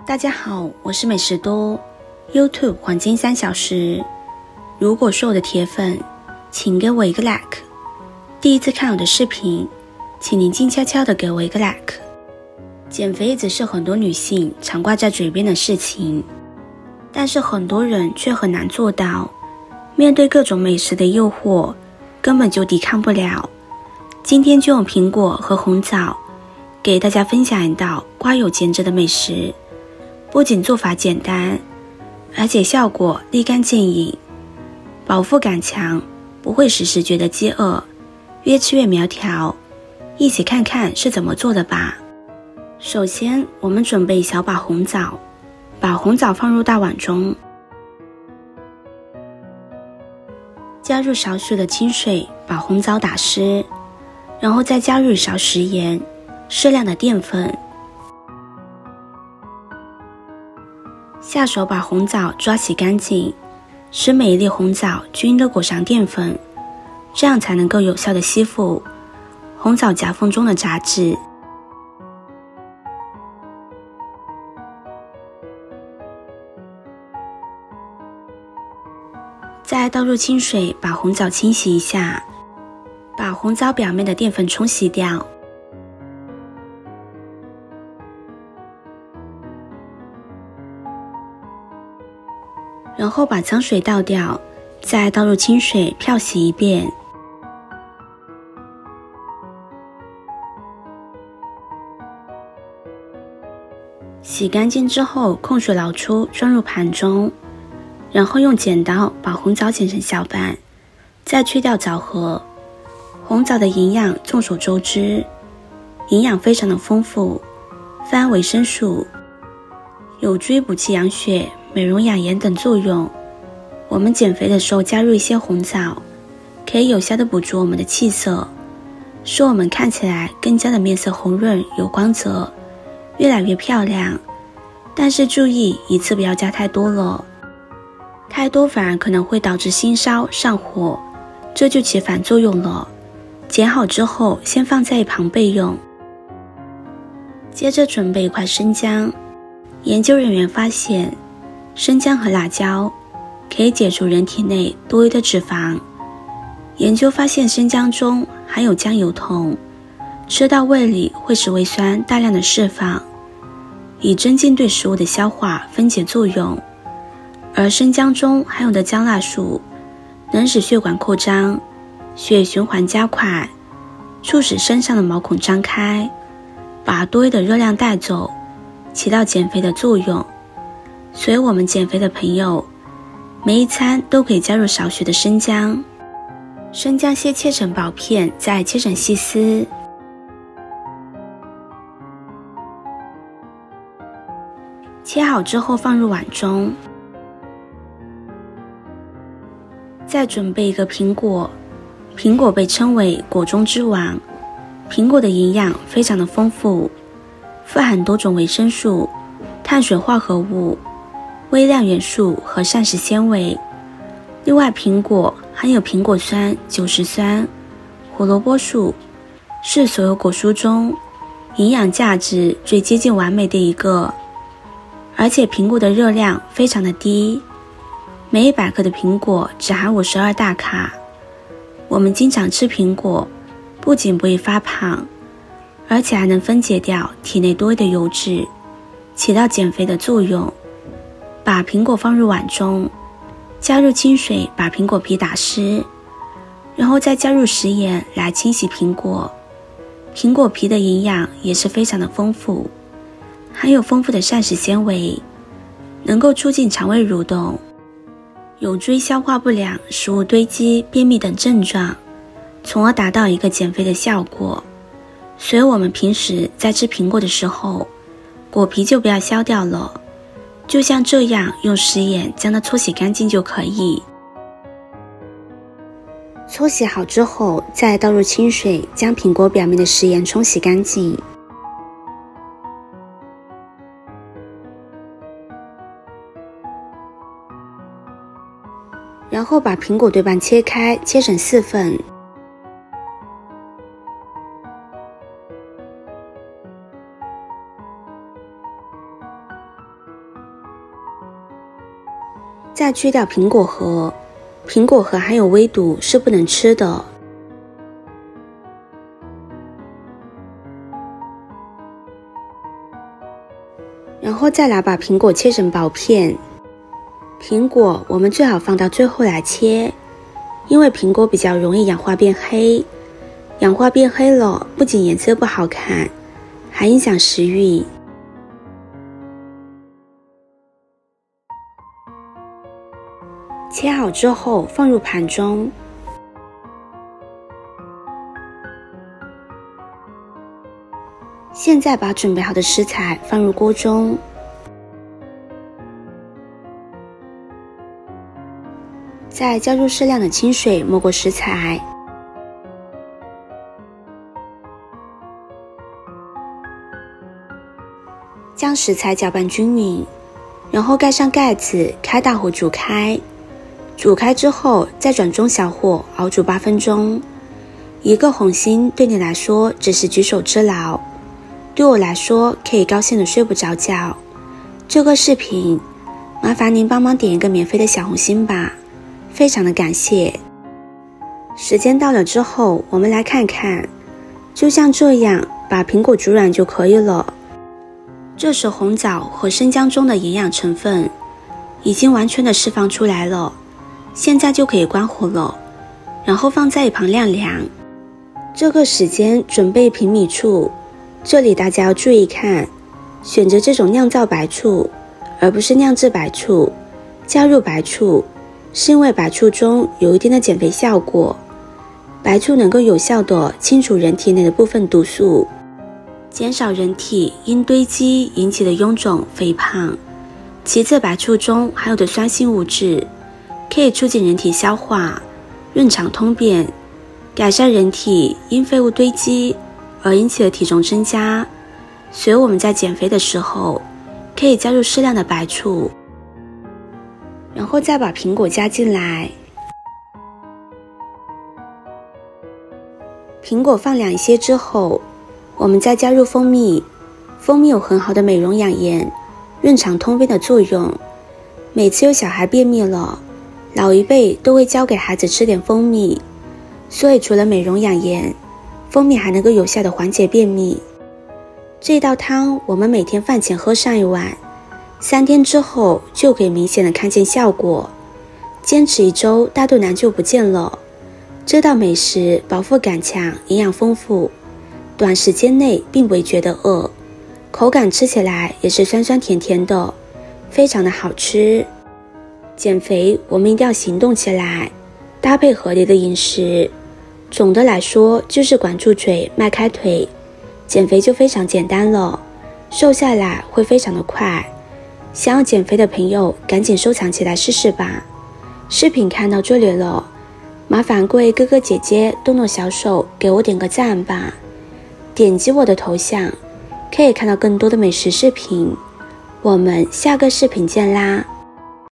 大家好，我是美食多 YouTube 黄金3小时。如果是我的铁粉，请给我一个 like。第一次看我的视频，请您静悄悄地给我一个 like。减肥一直是很多女性常挂在嘴边的事情，但是很多人却很难做到。面对各种美食的诱惑，根本就抵抗不了。今天就用苹果和红枣给大家分享一道瓜油减脂的美食，不仅做法简单，而且效果立竿见影，饱腹感强，不会时时觉得饥饿，越吃越苗条。一起看看是怎么做的吧。首先，我们准备小把红枣，把红枣放入大碗中，加入少许的清水，把红枣打湿，然后再加入少食盐，适量的淀粉。下手把红枣抓洗干净，使每一粒红枣均匀地裹上淀粉，这样才能够有效地吸附红枣夹缝中的杂质。再倒入清水，把红枣清洗一下，把红枣表面的淀粉冲洗掉。然后把脏水倒掉，再倒入清水漂洗一遍。洗干净之后，控水捞出，装入盘中。然后用剪刀把红枣剪成小瓣，再去掉枣核。红枣的营养众所周知，营养非常的丰富，富维生素，有助于补气养血、美容养颜等作用。我们减肥的时候加入一些红枣，可以有效的补足我们的气色，使我们看起来更加的面色红润有光泽，越来越漂亮。但是注意，一次不要加太多了，太多反而可能会导致心烧上火，这就起反作用了。剪好之后先放在一旁备用。接着准备一块生姜。研究人员发现，生姜和辣椒可以解除人体内多余的脂肪。研究发现生姜中含有姜油酮，吃到胃里会使胃酸大量的释放，以增进对食物的消化分解作用。而生姜中含有的姜辣素能使血管扩张，血液循环加快，促使身上的毛孔张开，把多余的热量带走，起到减肥的作用。所以我们减肥的朋友，每一餐都可以加入少许的生姜。生姜先切成薄片，再切成细丝。切好之后放入碗中。再准备一个苹果，苹果被称为果中之王。苹果的营养非常的丰富，富含多种维生素、碳水化合物、微量元素和膳食纤维。另外，苹果含有苹果酸、酒石酸、胡萝卜素，是所有果蔬中营养价值最接近完美的一个。而且苹果的热量非常的低，每100克的苹果只含52大卡。我们经常吃苹果，不仅不会发胖，而且还能分解掉体内多余的油脂，起到减肥的作用。把苹果放入碗中，加入清水把苹果皮打湿，然后再加入食盐来清洗苹果。苹果皮的营养也是非常的丰富，含有丰富的膳食纤维，能够促进肠胃蠕动，有助于消化不良、食物堆积、便秘等症状，从而达到一个减肥的效果。所以我们平时在吃苹果的时候，果皮就不要削掉了，就像这样用食盐将它搓洗干净就可以。搓洗好之后，再倒入清水，将苹果表面的食盐冲洗干净。然后把苹果对半切开，切成4份。再去掉苹果核，苹果核含有微毒，是不能吃的。然后再来把苹果切成薄片。苹果我们最好放到最后来切，因为苹果比较容易氧化变黑，氧化变黑了，不仅颜色不好看，还影响食欲。切好之后放入盘中，现在把准备好的食材放入锅中，再加入适量的清水没过食材，将食材搅拌均匀，然后盖上盖子，开大火煮开。煮开之后再转中小火熬煮8分钟。一个红心对你来说只是举手之劳，对我来说可以高兴的睡不着觉。这个视频麻烦您帮忙点一个免费的小红心吧，非常的感谢。时间到了之后，我们来看看，就像这样把苹果煮软就可以了。这时红枣和生姜中的营养成分已经完全的释放出来了，现在就可以关火了，然后放在一旁晾凉。这个时间准备平米醋，这里大家要注意看，选择这种酿造白醋而不是酿制白醋。加入白醋是因为白醋中有一定的减肥效果，白醋能够有效地清除人体内的部分毒素，减少人体因堆积引起的臃肿肥胖。其次，白醋中含有的酸性物质可以促进人体消化，润肠通便，改善人体因废物堆积而引起的体重增加。所以我们在减肥的时候可以加入适量的白醋，然后再把苹果加进来。苹果放凉一些之后，我们再加入蜂蜜。蜂蜜有很好的美容养颜、润肠通便的作用。每次有小孩便秘了，老一辈都会教给孩子吃点蜂蜜，所以除了美容养颜，蜂蜜还能够有效的缓解便秘。这道汤我们每天饭前喝上一碗，3天之后就可以明显的看见效果，坚持1周，大肚腩就不见了。这道美食饱腹感强，营养丰富，短时间内并不会觉得饿，口感吃起来也是酸酸甜甜的，非常的好吃。减肥我们一定要行动起来，搭配合理的饮食。总的来说就是管住嘴，迈开腿，减肥就非常简单了，瘦下来会非常的快。想要减肥的朋友赶紧收藏起来试试吧。视频看到这里了，麻烦各位哥哥姐姐动动小手给我点个赞吧，点击我的头像可以看到更多的美食视频。我们下个视频见啦。